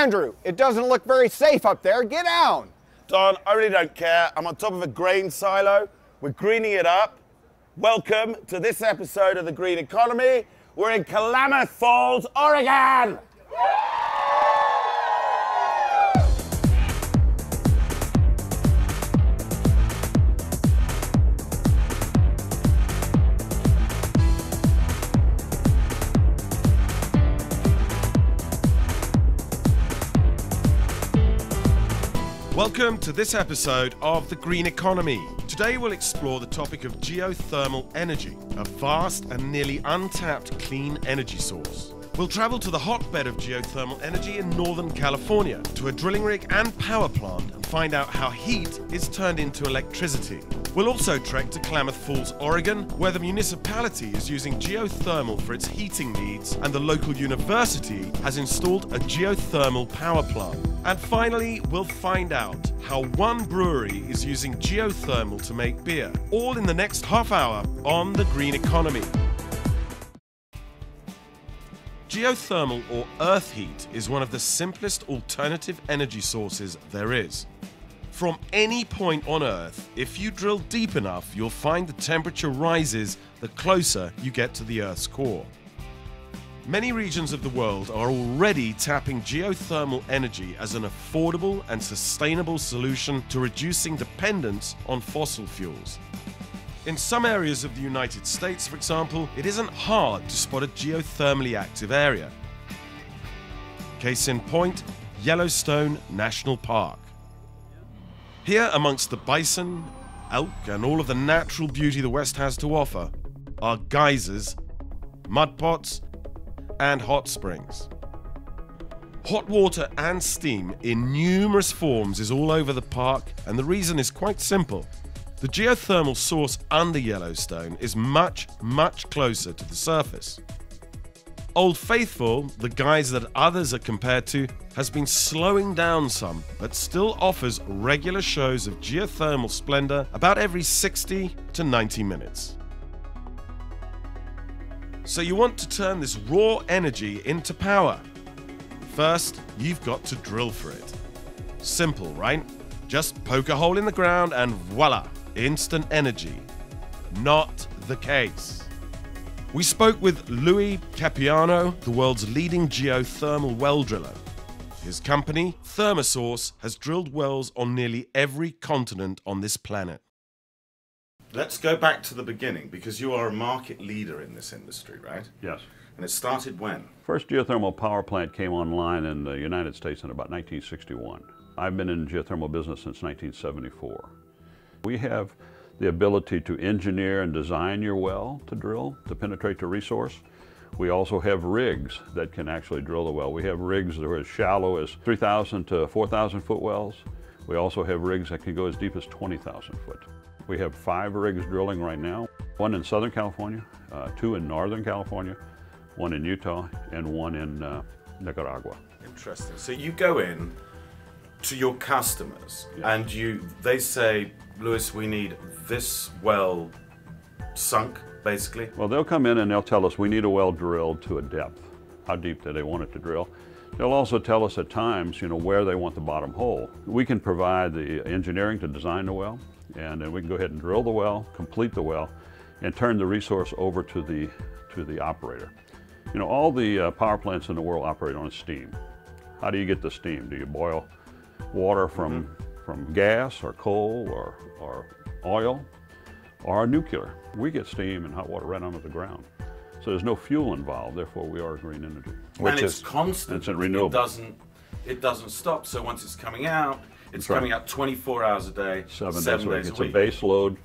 Andrew, it doesn't look very safe up there. Get down. Don, I really don't care. I'm on top of a grain silo. We're greening it up. Welcome to this episode of The Green Economy. We're in Klamath Falls, Oregon. Welcome to this episode of The Green Economy. Today we'll explore the topic of geothermal energy, a vast and nearly untapped clean energy source. We'll travel to the hotbed of geothermal energy in Northern California, to a drilling rig and power plant, and find out how heat is turned into electricity. We'll also trek to Klamath Falls, Oregon, where the municipality is using geothermal for its heating needs and the local university has installed a geothermal power plant. And finally, we'll find out how one brewery is using geothermal to make beer, all in the next half hour on The Green Economy. Geothermal or earth heat is one of the simplest alternative energy sources there is. From any point on Earth, if you drill deep enough, you'll find the temperature rises the closer you get to the Earth's core. Many regions of the world are already tapping geothermal energy as an affordable and sustainable solution to reducing dependence on fossil fuels. In some areas of the United States, for example, it isn't hard to spot a geothermally active area. Case in point, Yellowstone National Park. Here, amongst the bison, elk, and all of the natural beauty the West has to offer, are geysers, mud pots, and hot springs. Hot water and steam in numerous forms is all over the park, and the reason is quite simple. The geothermal source under Yellowstone is much, much closer to the surface. Old Faithful, the geyser that others are compared to, has been slowing down some, but still offers regular shows of geothermal splendor about every 60 to 90 minutes. So you want to turn this raw energy into power. First, you've got to drill for it. Simple, right? Just poke a hole in the ground and voila, instant energy. Not the case. We spoke with Louis Capiano, the world's leading geothermal well driller. His company, Thermosource, has drilled wells on nearly every continent on this planet. Let's go back to the beginning, because you are a market leader in this industry, right? Yes. And it started when? First geothermal power plant came online in the United States in about 1961. I've been in geothermal business since 1974. We have the ability to engineer and design your well to drill, to penetrate the resource. We also have rigs that can actually drill the well. We have rigs that are as shallow as 3,000 to 4,000 foot wells. We also have rigs that can go as deep as 20,000 foot. We have 5 rigs drilling right now, 1 in Southern California, 2 in Northern California, 1 in Utah, and 1 in Nicaragua. Interesting. So you go in to your customers, and they say, Louis, we need this well sunk, basically. Well, they'll come in and they'll tell us we need a well drilled to a depth. How deep do they want it to drill? They'll also tell us at times, where they want the bottom hole. We can provide the engineering to design the well, and then we can go ahead and drill the well, complete the well, and turn the resource over to the operator. All the power plants in the world operate on steam. How do you get the steam? Do you boil water from gas or coal or oil or nuclear? We get steam and hot water right under the ground. So there's no fuel involved, therefore we are green energy. And it's constant. It's renewable. It doesn't stop, so once it's coming out, it's coming out 24 hours a day, 7 days a week. It's a base load.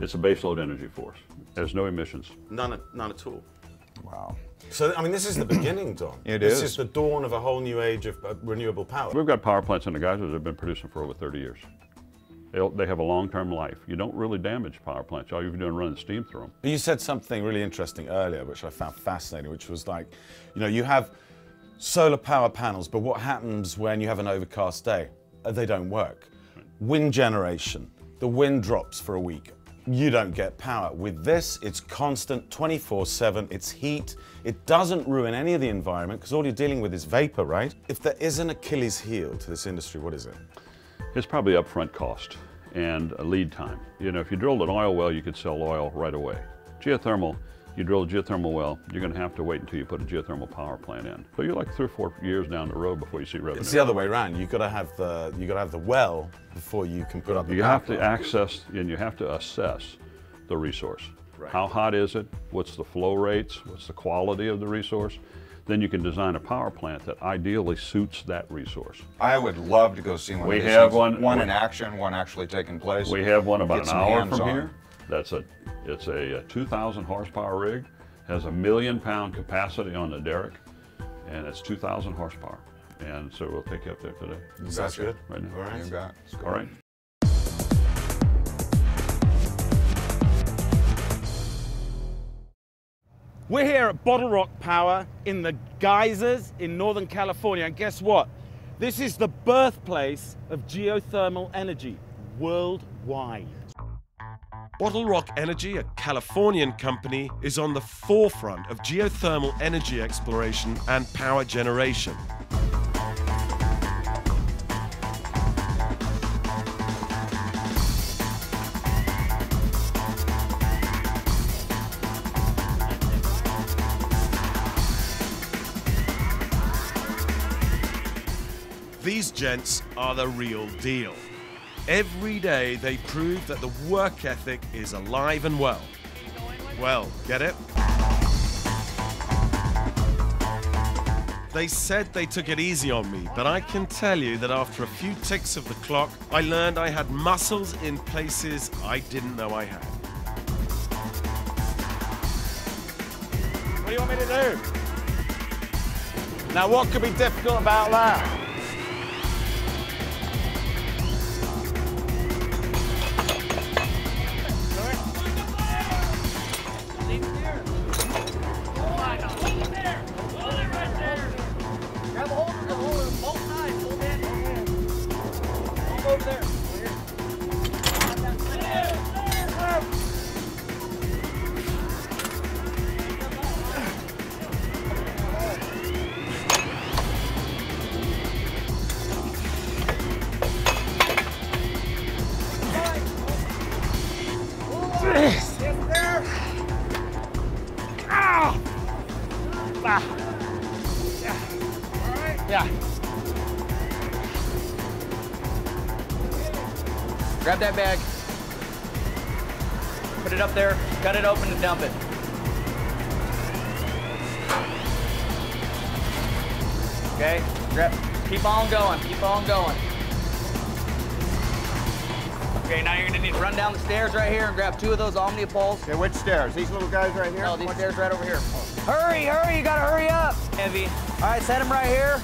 It's a base load energy for us. There's no emissions. None at all. Wow. So, this is the beginning, Don. This is the dawn of a whole new age of renewable power. We've got power plants in the geysers that have been producing for over 30 years. They have a long-term life. You don't really damage power plants. All you're doing is running steam through them. You said something really interesting earlier, which I found fascinating, which was like, you have solar power panels, but what happens when you have an overcast day? They don't work. Wind generation. The wind drops for a week. you don't get power. With this, it's constant 24/7, it's heat. It doesn't ruin any of the environment because all you're dealing with is vapor, right? If there is an Achilles heel to this industry, what is it? It's probably upfront cost and a lead time. You know, if you drilled an oil well, you could sell oil right away. Geothermal, you drill a geothermal well, you're going to have to wait until you put a geothermal power plant in. So you're like 3 or 4 years down the road before you see revenue. It's the other way around. You've got to have the well before you can put up the You power have to plant. access and you have to assess the resource. Right. How hot is it? What's the flow rates? What's the quality of the resource? Then you can design a power plant that ideally suits that resource. I would love to go see one. We of these have things. one in action, one actually taking place. We have one about Get an some hour hands from on. here. It's a 2,000 horsepower rig, has a 1 million pound capacity on the derrick, and it's 2,000 horsepower. And so we'll take you up there today. Sounds good. Right now. All right. You bet. All right. We're here at Bottlerock Power in the geysers in Northern California, and guess what? This is the birthplace of geothermal energy worldwide. Bottlerock Energy, a Californian company, is on the forefront of geothermal energy exploration and power generation. These gents are the real deal. Every day they prove that the work ethic is alive and well. Well, get it? They said they took it easy on me, but I can tell you that after a few ticks of the clock, I learned I had muscles in places I didn't know I had. What do you want me to do? Now, what could be difficult about that? Yeah. Grab that bag. Put it up there, cut it open and dump it. Okay, keep on going, keep on going. Okay, now you're gonna need to run down the stairs right here and grab 2 of those Omnia poles. Okay, which stairs? These little guys right here? No, these stairs right over here. Hurry, hurry, you gotta hurry up. Heavy. All right, set them right here.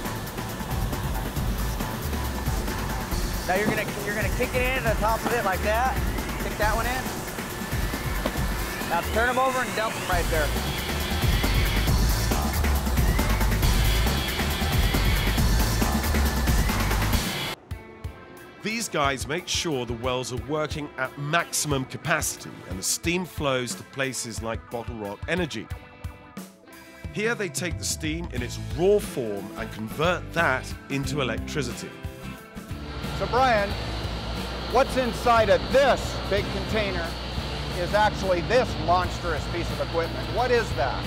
Now you're gonna kick it in at the top of it like that. Kick that one in. Now turn them over and dump them right there. These guys make sure the wells are working at maximum capacity and the steam flows to places like Bottlerock Energy. Here they take the steam in its raw form and convert that into electricity. So Brian, what's inside of this big container is actually this monstrous piece of equipment. What is that?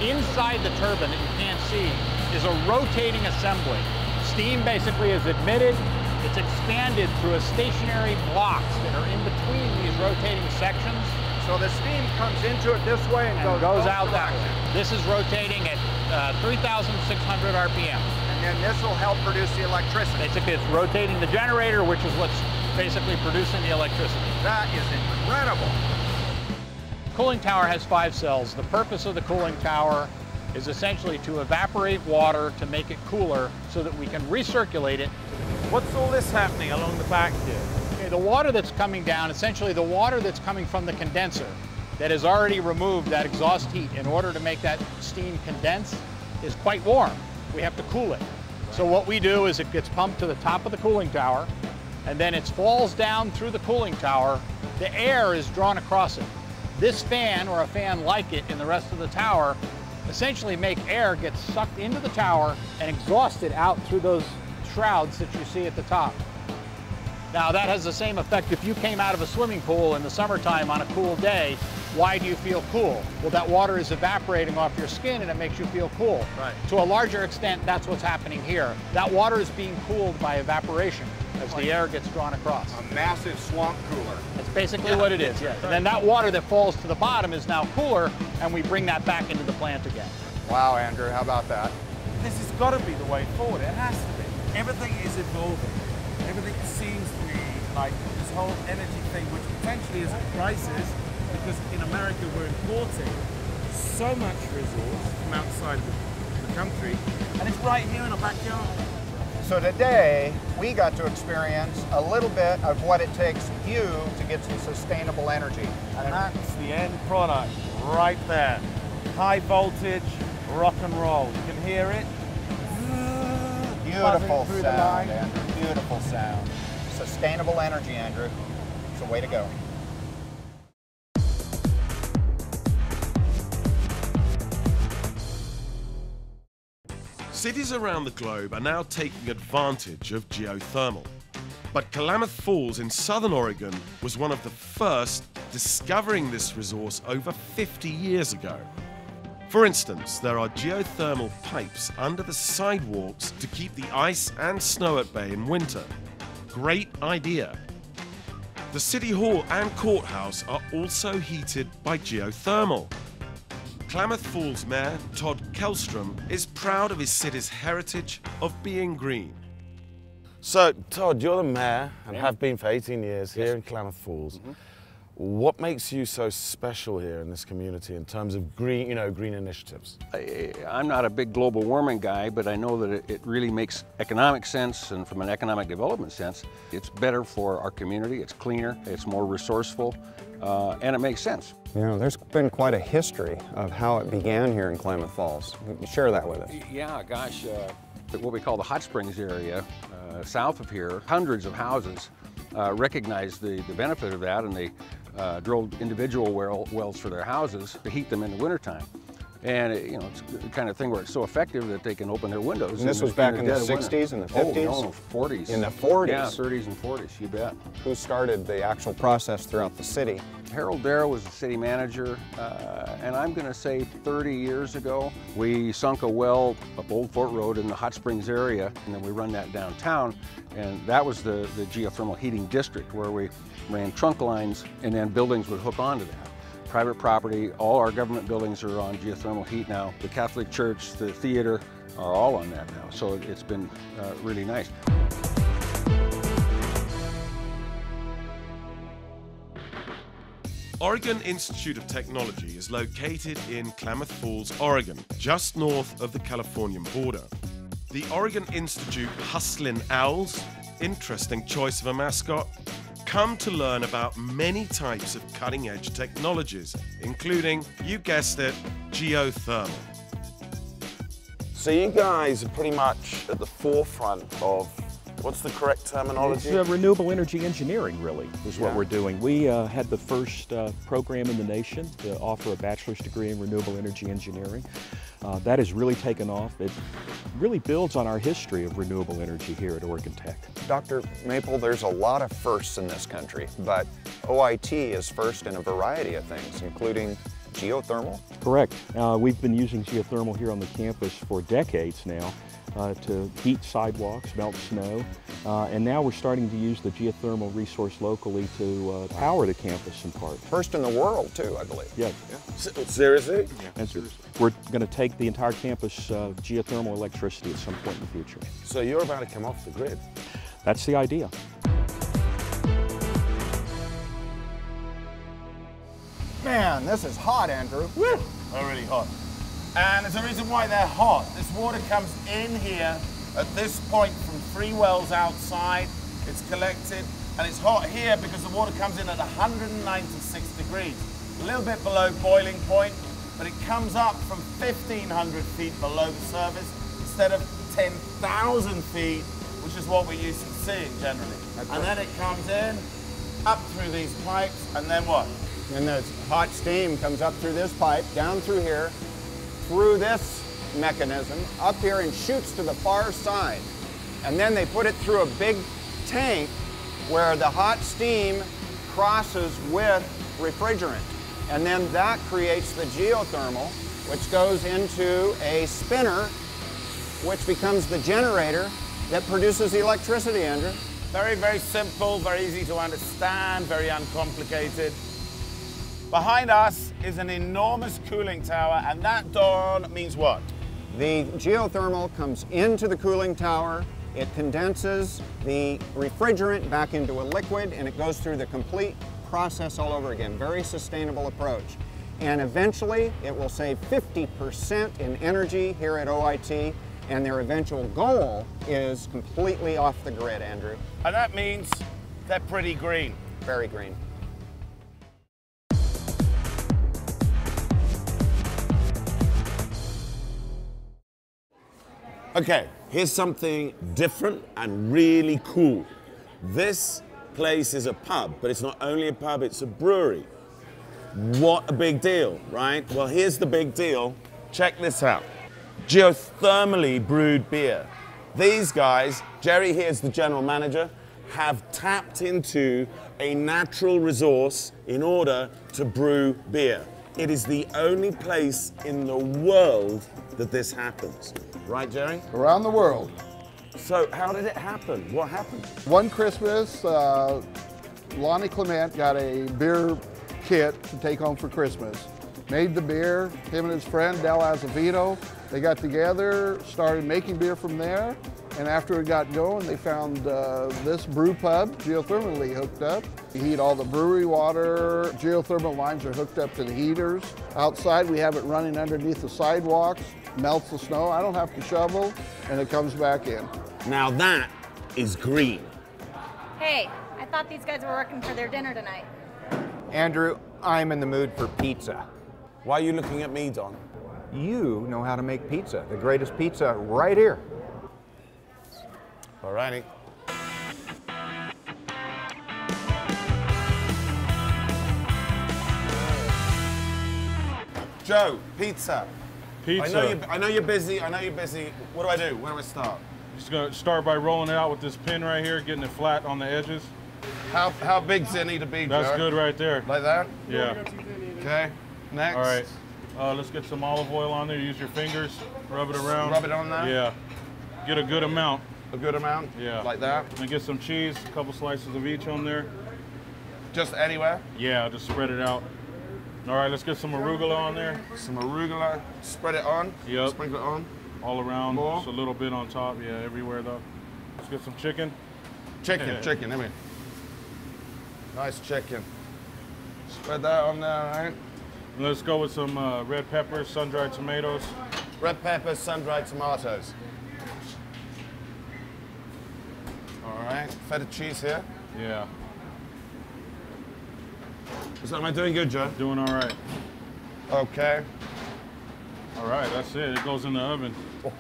Inside the turbine that you can't see is a rotating assembly. Steam basically is admitted, it's expanded through a stationary blocks that are in between these rotating sections. So the steam comes into it this way and goes out that way. This is rotating at 3,600 RPM. And then this will help produce the electricity. Basically, it's rotating the generator, which is what's basically producing the electricity. That is incredible. Cooling tower has 5 cells. The purpose of the cooling tower is essentially to evaporate water to make it cooler so that we can recirculate it. What's all this happening along the back here? Okay, the water that's coming down, essentially the water that's coming from the condenser that has already removed that exhaust heat in order to make that steam condense is quite warm. We have to cool it. So what we do is it gets pumped to the top of the cooling tower, and then it falls down through the cooling tower the air is drawn across it. This fan, or a fan like it in the rest of the tower, essentially make air get sucked into the tower and exhausted out through those shrouds that you see at the top. Now that has the same effect if you came out of a swimming pool in the summertime on a cool day. Why do you feel cool? Well, that water is evaporating off your skin and it makes you feel cool. Right. To a larger extent, that's what's happening here. That water is being cooled by evaporation as the air gets drawn across. A massive swamp cooler. That's basically what it is, yes. And then that water that falls to the bottom is now cooler, and we bring that back into the plant again. Wow, Andrew, how about that? This has got to be the way forward. It has to be. Everything is evolving. Everything seems to me like this whole energy thing, which potentially is a crisis, because in America we're importing so much resource from outside the country, and it's right here in our backyard. So today, we got to experience a little bit of what it takes you to get some sustainable energy. And that's the end product right there. High voltage, rock and roll. You can hear it. Beautiful Through the sound, line. Andrew. Beautiful sound. Sustainable energy, Andrew. It's a way to go. Cities around the globe are now taking advantage of geothermal. But Klamath Falls in southern Oregon was one of the first discovering this resource over 50 years ago. For instance, there are geothermal pipes under the sidewalks to keep the ice and snow at bay in winter. Great idea. The City Hall and Courthouse are also heated by geothermal. Klamath Falls Mayor Todd Kellstrom is proud of his city's heritage of being green. So, Todd, you're the mayor and have been for 18 years here in Klamath Falls. What makes you so special here in this community in terms of green, green initiatives? I'm not a big global warming guy, but I know that it really makes economic sense, and from an economic development sense, it's better for our community, it's cleaner, it's more resourceful, and it makes sense. You know, there's been quite a history of how it began here in Klamath Falls. Share that with us. Yeah, gosh, what we call the Hot Springs area, south of here, hundreds of houses recognized the benefit of that, and they drilled individual wells for their houses to heat them in the wintertime. And it's the kind of thing where it's so effective that they can open their windows. And this was back in the 60s and the 50s? Oh, no, 40s. In the 40s? Yeah, 30s and 40s, you bet. Who started the actual process throughout the city? Harold Darrow was the city manager, and I'm going to say 30 years ago, we sunk a well up Old Fort Road in the Hot Springs area, and then we run that downtown, and that was the geothermal heating district where we ran trunk lines, and then buildings would hook onto that. Private property, all our government buildings are on geothermal heat now. The Catholic Church, the theater are all on that now, so it's been really nice. Oregon Institute of Technology is located in Klamath Falls, Oregon, just north of the Californian border. The Oregon Institute Hustlin' Owls, interesting choice of a mascot, come to learn about many types of cutting-edge technologies, including, you guessed it, geothermal. So you guys are pretty much at the forefront of, what's the correct terminology? It's renewable energy engineering, really, is what we're doing. We had the first program in the nation to offer a bachelor's degree in renewable energy engineering. That has really taken off. It really builds on our history of renewable energy here at Oregon Tech. Dr. Maple, there's a lot of firsts in this country, but OIT is first in a variety of things, including geothermal. Correct. We've been using geothermal here on the campus for decades now to heat sidewalks, melt snow, and now we're starting to use the geothermal resource locally to power the campus in part. First in the world, too, I believe. Yeah. Seriously? And we're going to take the entire campus geothermal electricity at some point in the future. So you're about to come off the grid. That's the idea. Man, this is hot, Andrew. Woo! They're really hot. And there's a reason why they're hot. This water comes in here at this point from 3 wells outside. It's collected, and it's hot here because the water comes in at 196 degrees. A little bit below boiling point, but it comes up from 1,500 feet below the surface instead of 10,000 feet, which is what we're used to seeing generally. And then it comes in, up through these pipes, and then what? And the hot steam comes up through this pipe, down through here, through this mechanism, up here and shoots to the far side. And then they put it through a big tank where the hot steam crosses with refrigerant. And then that creates the geothermal, which goes into a spinner, which becomes the generator that produces the electricity, Andrew. Very, very simple, very easy to understand, very uncomplicated. Behind us is an enormous cooling tower, and that, Don, means what? The geothermal comes into the cooling tower, it condenses the refrigerant back into a liquid, and it goes through the complete process all over again. Very sustainable approach. And eventually, it will save 50% in energy here at OIT, and their eventual goal is completely off the grid, Andrew. And that means they're pretty green. Very green. Okay, here's something different and really cool. This place is a pub, but it's not only a pub, it's a brewery. What a big deal, right? Well, here's the big deal. Check this out. Geothermally brewed beer. These guys, Jerry here's the general manager, have tapped into a natural resource in order to brew beer. It is the only place in the world that this happens. Right, Jerry? Around the world. So how did it happen? What happened? One Christmas, Lonnie Clement got a beer kit to take home for Christmas. Made the beer, him and his friend, Del Azevedo, they got together, started making beer from there, and after it got going, they found this brew pub, geothermally hooked up. You heat all the brewery water, geothermal lines are hooked up to the heaters. Outside, we have it running underneath the sidewalks, melts the snow, I don't have to shovel, and it comes back in. Now that is green. Hey, I thought these guys were working for their dinner tonight. Andrew, I'm in the mood for pizza. Why are you looking at me, Don? You know how to make pizza, the greatest pizza right here. Alrighty. Joe, pizza. Pizza. I know you're busy. What do I do? Where do I start? Just gonna start by rolling it out with this pin right here, getting it flat on the edges. How big does it need to be, Joe? That's good right there. Like that? Yeah. Okay. Next. All right. Let's get some olive oil on there. Use your fingers. Rub it around. Rub it on there? Yeah. Get a good amount. A good amount? Yeah. Like that? And get some cheese, a couple slices of each on there. Just anywhere? Yeah, just spread it out. All right, let's get some arugula on there. Some arugula. Spread it on? Yep. Sprinkle it on? All around. More? Just a little bit on top. Yeah, everywhere though. Let's get some chicken. Chicken, chicken, I mean. Nice chicken. Spread that on there, all right? And let's go with some red peppers, sun-dried tomatoes. Red peppers, sun-dried tomatoes. All right, feta cheese here. Yeah. Am I doing good, Joe? Doing all right. Okay. All right, that's it. It goes in the oven. You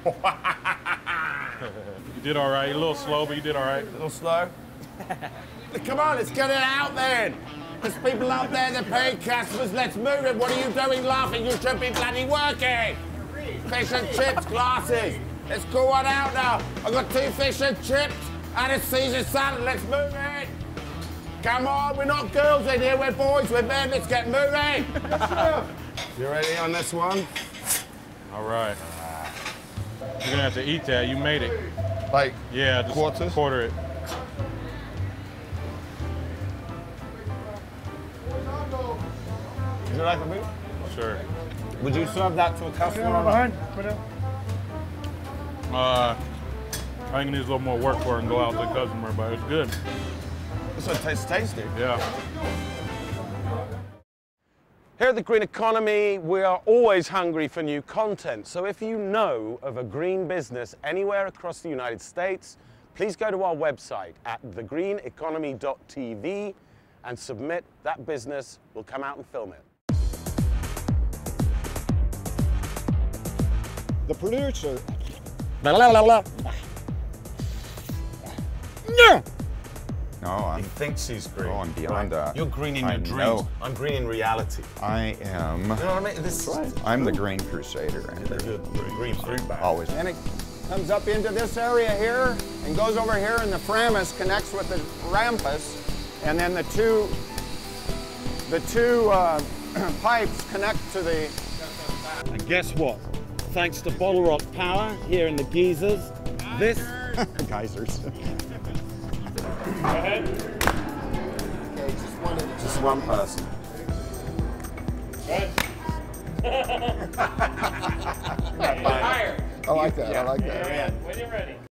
did all right. A little slow, but you did all right. A little slow? Come on, let's get it out then. There's people out there, they're paying customers. Let's move it. What are you doing laughing? You should be bloody working. Fish and chips, glasses. Let's go on out now. I've got 2 fish and chips and a Caesar salad. Let's move it. Come on, we're not girls in here. We're boys, we're men. Let's get moving. You ready on this one? All right. You're gonna have to eat that. You made it. Like, yeah, just quarters? Quarter it. Would you like a bit? Sure. Would you serve that to a customer? I think it needs a little more work for it and go out to the customer, but it's good. So it tastes tasty. Yeah. Here at the Green Economy, we are always hungry for new content. So if you know of a green business anywhere across the United States, please go to our website at thegreeneconomy.tv and submit that business. We'll come out and film it. The producer. No, Oh, He thinks he's green. I'm beyond that. You're green in I your dreams. know. I'm green in reality. I am. You know what I mean? This is I'm the green crusader. the green fruit bag. Always. Then it comes up into this area here and goes over here, and the Framus connects with the Rampus, and then the two pipes connect to the. And guess what? Thanks to Bottlerock Power here in the geysers, this Geysers. Go ahead. Just one person. Good. I like that. I like that. When you're ready.